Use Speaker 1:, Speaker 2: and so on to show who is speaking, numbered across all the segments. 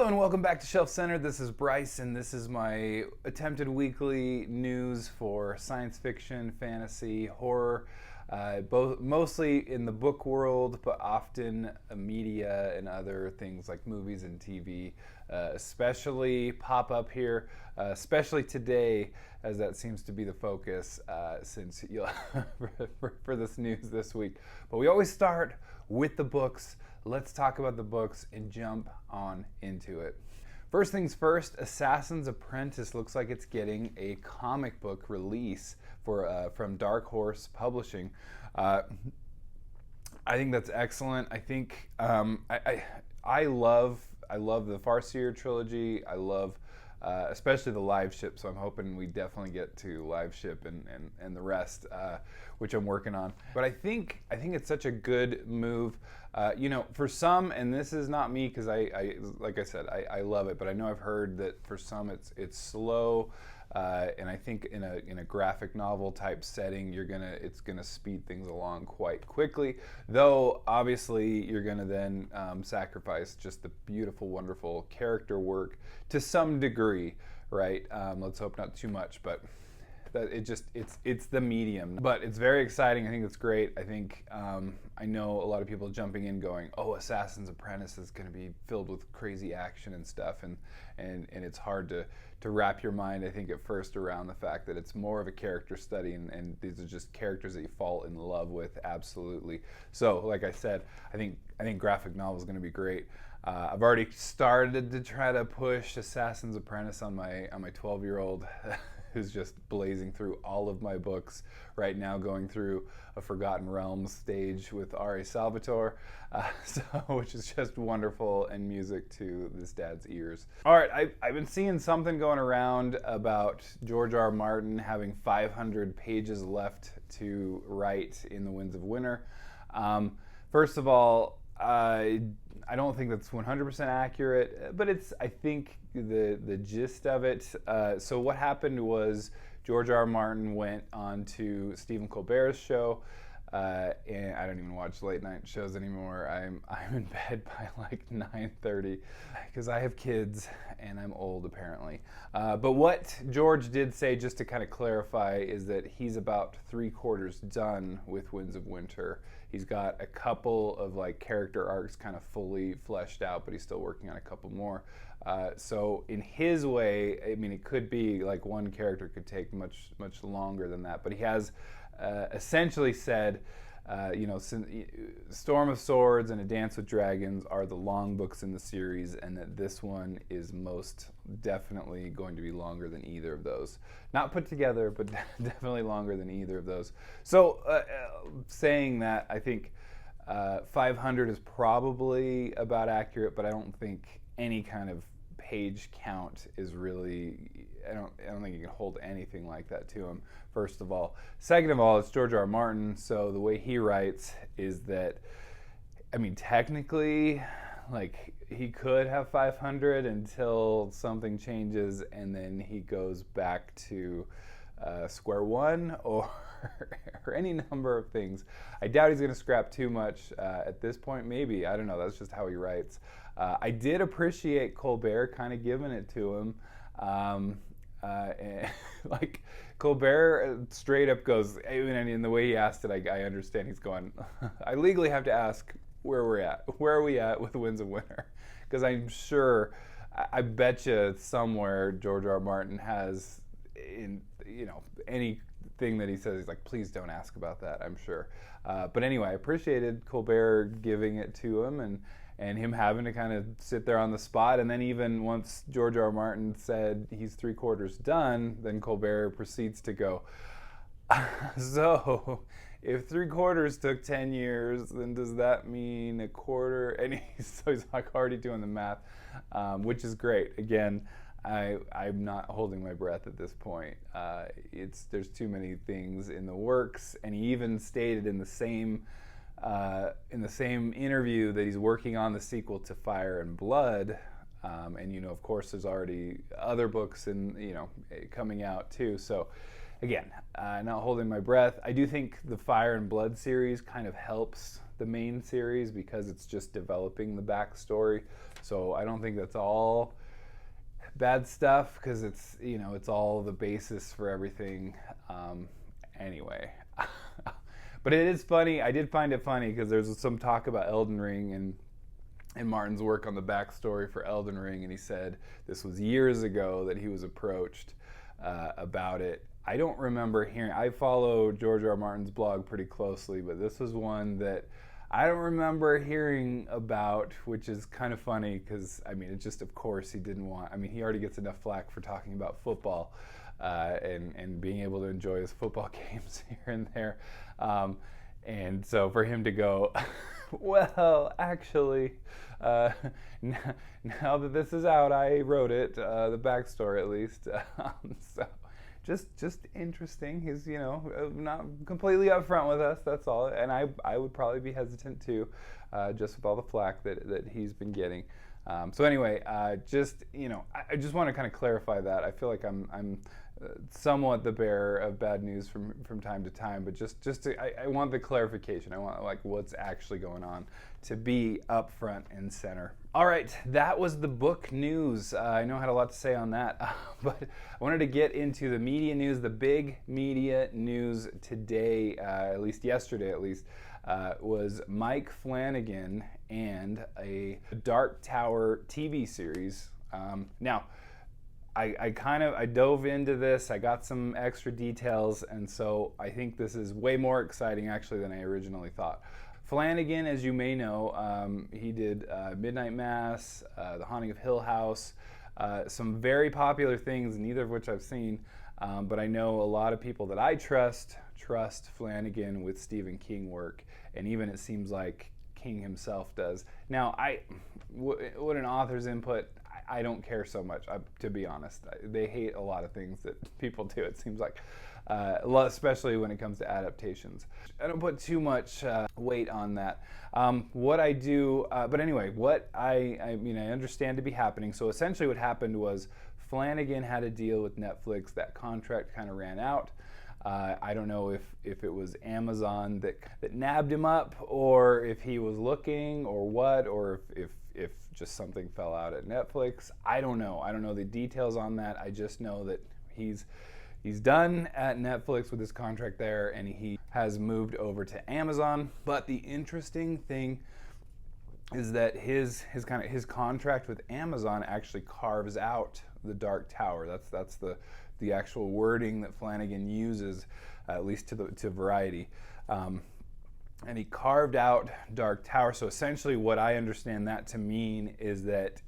Speaker 1: Hello and welcome back to Shelf Center. This is Bryce and this is my attempted weekly news for science fiction, fantasy, horror, both mostly in the book world, but often media and other things like movies and TV, especially pop up here, especially today, as that seems to be the focus since for this news this week. But we always start with the books. Let's talk about the books and jump on into it. First things first, Assassin's Apprentice looks like it's getting a comic book release from Dark Horse Publishing. I think that's excellent. I think I love the Farseer trilogy. I love especially the Live Ship, so I'm hoping we definitely get to Live Ship and the rest, which I'm working on. But I think it's such a good move. For some, and this is not me because I like I said, I love it, but I know I've heard that for some it's slow, and I think in a graphic novel type setting, it's gonna speed things along quite quickly. Though obviously you're gonna then sacrifice just the beautiful, wonderful character work to some degree, right? Let's hope not too much, but it's the medium. But it's very exciting. I think it's great. I think I know a lot of people jumping in going, oh, Assassin's Apprentice is going to be filled with crazy action and stuff, and it's hard to wrap your mind, I think, at first around the fact that it's more of a character study, and these are just characters that you fall in love with, absolutely. So like I said, I think graphic novel is going to be great. I've already started to try to push Assassin's Apprentice on my 12-year-old who's just blazing through all of my books right now, going through a Forgotten Realms stage with R.A. Salvatore, which is just wonderful, and music to this dad's ears. All right, I've been seeing something going around about George R.R. Martin having 500 pages left to write in The Winds of Winter. First of all, I don't think that's 100% accurate, but it's, I think, the gist of it. So what happened was George R.R. Martin went on to Stephen Colbert's show, and I don't even watch late night shows anymore. I'm in bed by like 9:30 because I have kids and I'm old apparently. But what George did say, just to kind of clarify, is that he's about 3/4 done with Winds of Winter. He's got a couple of like character arcs kind of fully fleshed out, but he's still working on a couple more. So in his way, I mean, it could be like one character could take much longer than that, but he has essentially said, Storm of Swords and A Dance with Dragons are the long books in the series, and that this one is most definitely going to be longer than either of those. Not put together, but definitely longer than either of those. So saying that, I think 500 is probably about accurate, but I don't think any kind of page count is really, I don't think you can hold anything like that to him, first of all. Second of all, it's George R.R. Martin, so the way he writes is that, I mean, technically, like, he could have 500 until something changes and then he goes back to square one or any number of things. I doubt he's going to scrap too much at this point. Maybe, I don't know, that's just how he writes. I did appreciate Colbert kind of giving it to him. And, like, Colbert straight up goes, in the way he asked it, I understand. He's going, I legally have to ask where we're at. Where are we at with Winds of Winter? Because I'm sure, I bet you somewhere George R.R. Martin has, anything that he says, he's like, please don't ask about that, I'm sure. But anyway, I appreciated Colbert giving it to him and him having to kind of sit there on the spot. And then even once George R.R. Martin said he's 3/4 done, then Colbert proceeds to go, so if 3/4 took 10 years, then does that mean a quarter? And he's like already doing the math, which is great. Again, I'm not holding my breath at this point. There's too many things in the works, and he even stated in the same interview that he's working on the sequel to Fire and Blood, and of course there's already other books coming out too. So again, not holding my breath. I do think the Fire and Blood series kind of helps the main series because it's just developing the backstory. So I don't think that's all bad stuff because it's, you know, it's all the basis for everything. Anyway, but it is funny. I did find it funny because there's some talk about Elden Ring and Martin's work on the backstory for Elden Ring, and he said this was years ago that he was approached about it. I don't remember hearing. I follow George R.R. Martin's blog pretty closely, but this was one that I don't remember hearing about, which is kind of funny because, I mean, it just, of course, he didn't want. I mean, he already gets enough flack for talking about football and being able to enjoy his football games here and there. And so for him to go, well, actually, now that this is out, I wrote it, the backstory at least. So just interesting. He's, you know, not completely upfront with us, that's all. And I would probably be hesitant too, just with all the flack that he's been getting. So anyway, just, you know, I just want to kind of clarify that. I feel like I'm somewhat the bearer of bad news from time to time, but I want the clarification. I want, like, what's actually going on to be up front and center. All right, that was the book news. I know I had a lot to say on that, but I wanted to get into the media news. The big media news today, at least yesterday at least, was Mike Flanagan and a Dark Tower TV series. Now, I dove into this, I got some extra details, and so I think this is way more exciting actually than I originally thought. Flanagan, as you may know, he did Midnight Mass, The Haunting of Hill House, some very popular things, neither of which I've seen, but I know a lot of people that I trust Flanagan with Stephen King work, and even it seems like King himself does. Now, what an author's input, I don't care so much, to be honest. They hate a lot of things that people do, it seems like, especially when it comes to adaptations. I don't put too much weight on that. What I do, but anyway, what I mean, I understand to be happening. So essentially what happened was Flanagan had a deal with Netflix. That contract kind of ran out. I don't know if it was Amazon that nabbed him up, or if he was looking, or what, or if just something fell out at Netflix. I don't know. I don't know the details on that. I just know that he's done at Netflix with his contract there, and he has moved over to Amazon. But the interesting thing is that his contract with Amazon actually carves out the Dark Tower. That's the actual wording that Flanagan uses, at least to Variety. And he carved out Dark Tower. So essentially what I understand that to mean is that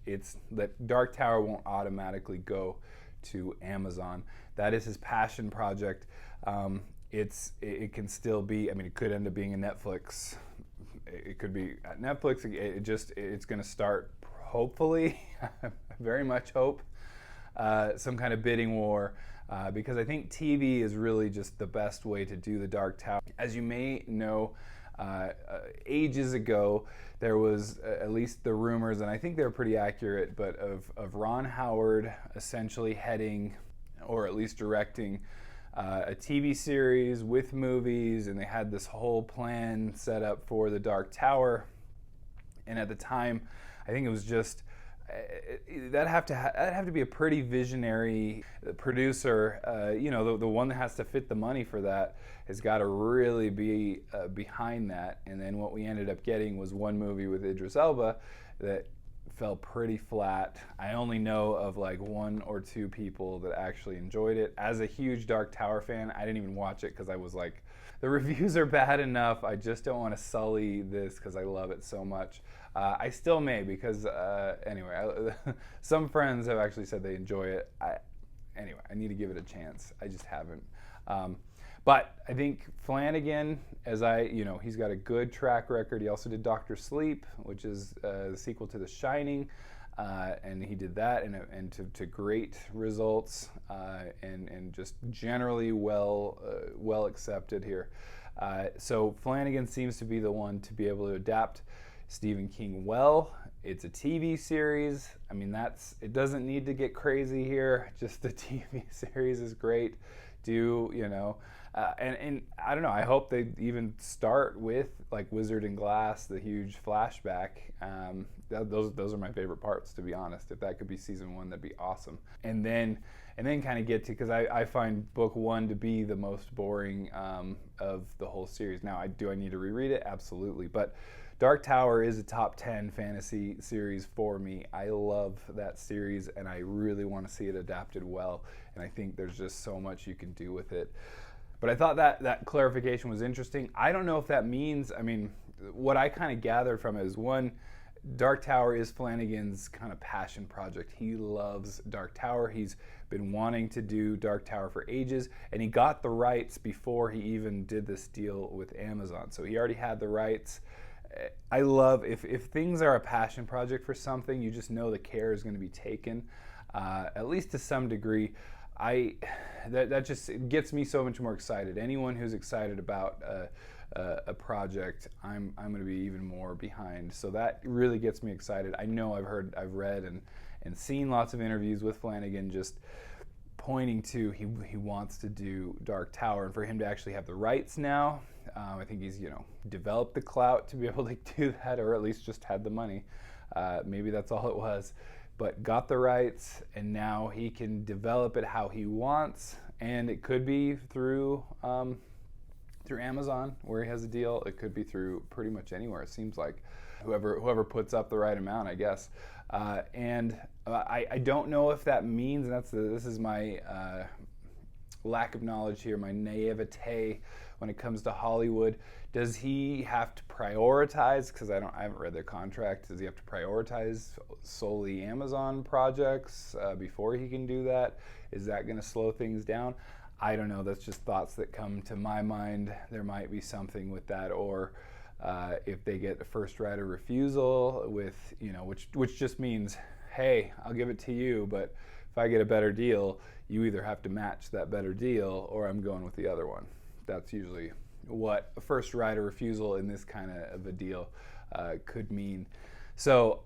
Speaker 1: Dark Tower won't automatically go to Amazon. That is his passion project. It can still be, I mean, it could end up being a Netflix. It could be at Netflix. It's going to start, hopefully, very much hope, some kind of bidding war. Because I think TV is really just the best way to do the Dark Tower. As you may know, ages ago, there was at least the rumors, and I think they're pretty accurate, but of Ron Howard essentially heading, or at least directing, a TV series with movies, and they had this whole plan set up for the Dark Tower. And at the time, I think it was just, that'd have to be a pretty visionary producer. You know, the one that has to fit the money for that has got to really be behind that. And then what we ended up getting was one movie with Idris Elba that fell pretty flat. I only know of like one or two people that actually enjoyed it. As a huge Dark Tower fan, I didn't even watch it because I was like, the reviews are bad enough. I just don't want to sully this because I love it so much. I still may because, anyway, some friends have actually said they enjoy it. Anyway, I need to give it a chance. I just haven't. But I think Flanagan, he's got a good track record. He also did Dr. Sleep, which is the sequel to The Shining, and he did that and to great results, and just generally well accepted here. So Flanagan seems to be the one to be able to adapt Stephen King well. It's a TV series. I mean, it doesn't need to get crazy here. Just the TV series is great. do, and I don't know, I hope they even start with like Wizard and Glass, the huge flashback. Those are my favorite parts, to be honest. If that could be season 1, that'd be awesome. And then kind of get to, because I find book 1 to be the most boring of the whole series. Now, do I need to reread it? Absolutely. But Dark Tower is a top 10 fantasy series for me. I love that series, and I really want to see it adapted well. And I think there's just so much you can do with it. But I thought that clarification was interesting. I don't know if that means, what I kind of gathered from it is, one, Dark Tower is Flanagan's kind of passion project. He loves Dark Tower. He's been wanting to do Dark Tower for ages, and he got the rights before he even did this deal with Amazon. So he already had the rights. I love, if things are a passion project for something, you just know the care is going to be taken, at least to some degree. That just gets me so much more excited. Anyone who's excited about a project, I'm going to be even more behind. So that really gets me excited. I know I've read and seen lots of interviews with Flanagan just pointing to he wants to do Dark Tower, and for him to actually have the rights now, I think he's developed the clout to be able to do that, or at least just had the money. Maybe that's all it was. But got the rights, and now he can develop it how he wants, and it could be through Amazon where he has a deal. It could be through pretty much anywhere, it seems like. Whoever puts up the right amount, I guess. And I don't know if that means, and this is my lack of knowledge here, my naivete when it comes to Hollywood. Does he have to prioritize, because I haven't read their contract, does he have to prioritize solely Amazon projects before he can do that? Is that going to slow things down? I don't know. That's just thoughts that come to my mind. There might be something with that, or if they get a first right of refusal with, which just means, hey, I'll give it to you, but if I get a better deal, you either have to match that better deal or I'm going with the other one. That's usually what a first right of refusal in this kind of a deal could mean. So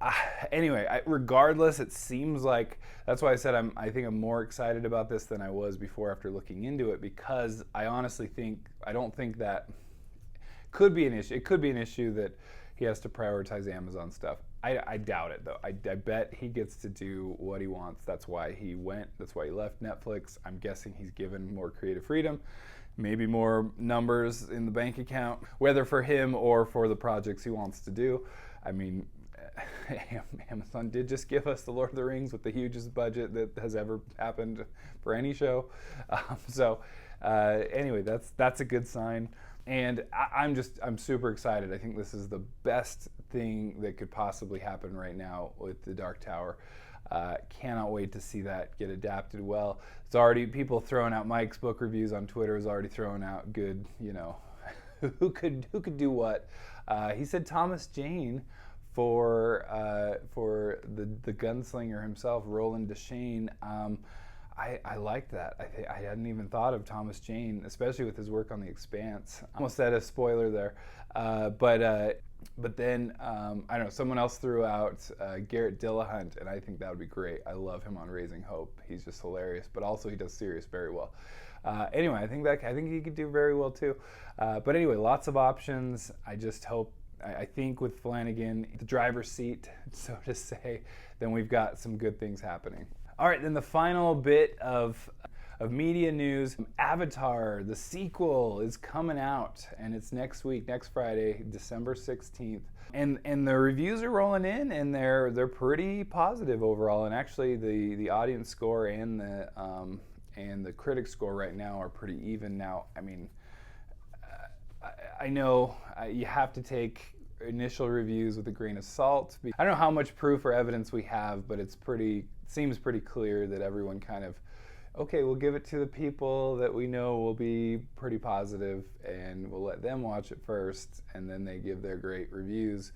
Speaker 1: anyway, regardless, it seems like, that's why I said I think I'm more excited about this than I was before after looking into it, because I honestly don't think that could be an issue. It could be an issue that he has to prioritize Amazon stuff. I doubt it, though. I bet he gets to do what he wants. That's why he went. That's why he left Netflix. I'm guessing he's given more creative freedom, maybe more numbers in the bank account, whether for him or for the projects he wants to do. Amazon did just give us The Lord of the Rings with the hugest budget that has ever happened for any show. Anyway, that's a good sign. And I'm super excited. I think this is the best thing that could possibly happen right now with the Dark Tower. Cannot wait to see that get adapted well. It's already, people throwing out Mike's book reviews on Twitter is already throwing out good, who could do what. He said Thomas Jane for the gunslinger himself, Roland Deschain. I liked that. I hadn't even thought of Thomas Jane, especially with his work on The Expanse. Almost said a spoiler there. But then, I don't know, someone else threw out Garrett Dillahunt, and I think that would be great. I love him on Raising Hope. He's just hilarious, but also he does Sirius very well. Anyway, I think he could do very well too. But anyway, lots of options. I just hope, I think with Flanagan, the driver's seat, so to say, then we've got some good things happening. All right, then the final bit of media news. Avatar, the sequel, is coming out, and it's next week, next Friday, December 16th. And the reviews are rolling in, and they're pretty positive overall. And actually, the audience score and the critic score right now are pretty even. Now, I know you have to take initial reviews with a grain of salt. I don't know how much proof or evidence we have, but seems pretty clear that everyone kind of, okay, we'll give it to the people that we know will be pretty positive, and we'll let them watch it first, and then they give their great reviews.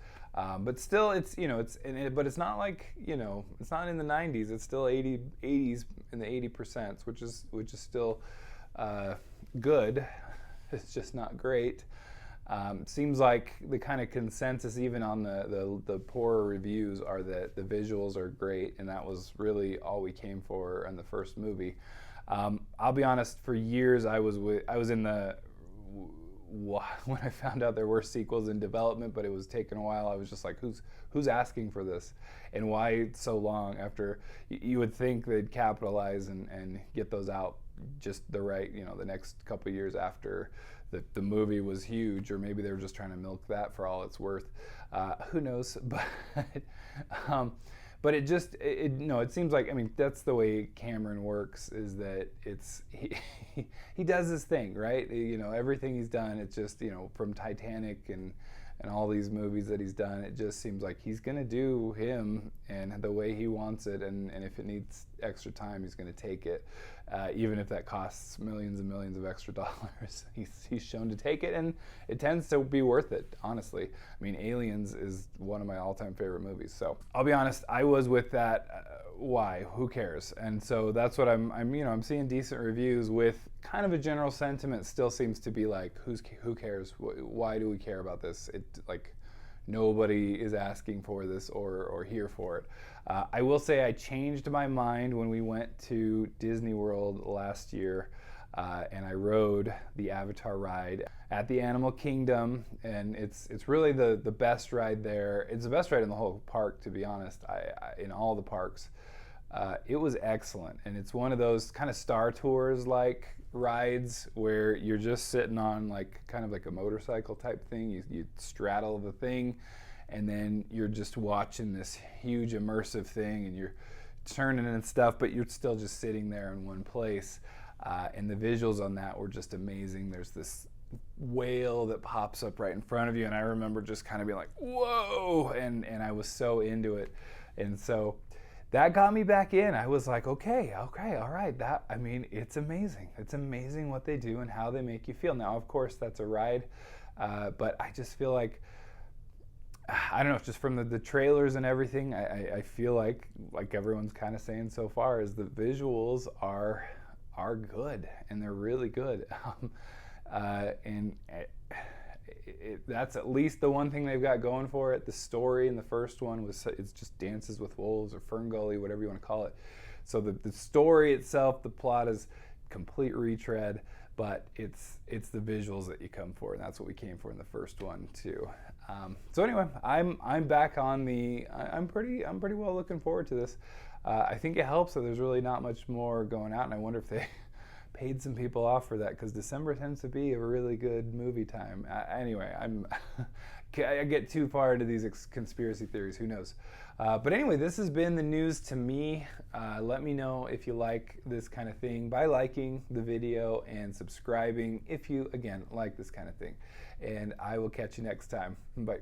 Speaker 1: But still, but it's not like, it's not in the 90s. It's still 80s in the 80%, which is still good. It's just not great. Seems like the kind of consensus, even on the poorer reviews, are that the visuals are great, and that was really all we came for in the first movie. I'll be honest, for years I was in the when I found out there were sequels in development, but it was taking a while. I was just like, who's asking for this, and why so long? After you would think they'd capitalize and get those out just the right, the next couple of years after the movie was huge, or maybe they were just trying to milk that for all it's worth. Who knows? But it seems like, that's the way Cameron works, is that he does his thing, right? Everything he's done, it's just, from Titanic and all these movies that he's done, it just seems like he's going to do him and the way he wants it, and if it needs extra time, he's going to take it, even if that costs millions and millions of extra dollars. He's shown to take it, and it tends to be worth it, honestly. Aliens is one of my all-time favorite movies, so I'll be honest, I was with that, why? Who cares? And so that's what I'm seeing decent reviews with kind of a general sentiment still seems to be like, who cares? Why do we care about this? Nobody is asking for this or here for it. I will say I changed my mind when we went to Disney World last year, and I rode the Avatar ride at the Animal Kingdom, and it's really the best ride there. It's the best ride in the whole park, to be honest. In all the parks. It was excellent, and it's one of those kind of Star Tours like rides where you're just sitting on kind of like a motorcycle type thing. You straddle the thing, and then you're just watching this huge immersive thing, and you're turning and stuff, but you're still just sitting there in one place. And the visuals on that were just amazing. There's this whale that pops up right in front of you, and I remember just kind of being like, whoa, and I was so into it. And so that got me back in. I was like, okay, all right. It's amazing. It's amazing what they do and how they make you feel. Now, of course, that's a ride, but I just feel like, I don't know, just from the trailers and everything, I feel like everyone's kind of saying so far, is the visuals are good, and they're really good. That's at least the one thing they've got going for it. The story in the first one it's just Dances with Wolves or Ferngully, whatever you want to call it. So the story itself, the plot is complete retread, but it's the visuals that you come for, and that's what we came for in the first one too. So anyway, I'm back on I'm pretty well looking forward to this. I think it helps that there's really not much more going out, and I wonder if they paid some people off for that, because December tends to be a really good movie time. Anyway, I get too far into these conspiracy theories, who knows. But anyway, this has been the news to me. Let me know if you like this kind of thing by liking the video and subscribing if you, again, like this kind of thing. And I will catch you next time. Bye.